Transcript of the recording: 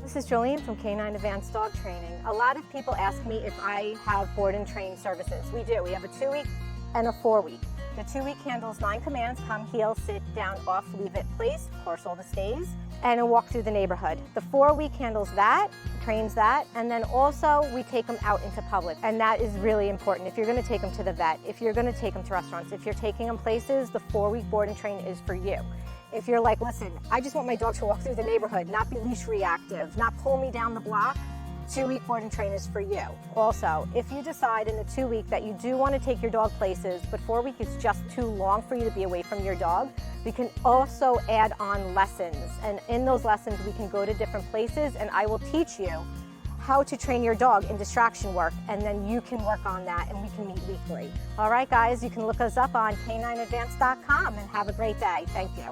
This is Jolene from Canine Advanced Dog Training. A lot of people ask me if I have board and train services. We do. We have a 2-week and a 4-week. The 2-week handles 9 commands: come, heel, sit, down, off, leave it, place, of course all the stays, and a walk through the neighborhood. The 4-week handles that, trains that, and then also we take them out into public. And that is really important. If you're going to take them to the vet, if you're going to take them to restaurants, if you're taking them places, the 4-week board and train is for you. If you're like, listen, I just want my dog to walk through the neighborhood, not be leash reactive, not pull me down the block, 2-week board and train is for you. Also, if you decide in the 2-week that you do want to take your dog places, but 4-week is just too long for you to be away from your dog, we can also add on lessons. And in those lessons, we can go to different places and I will teach you how to train your dog in distraction work, and then you can work on that and we can meet weekly. All right, guys, you can look us up on canineadvance.com and have a great day. Thank you.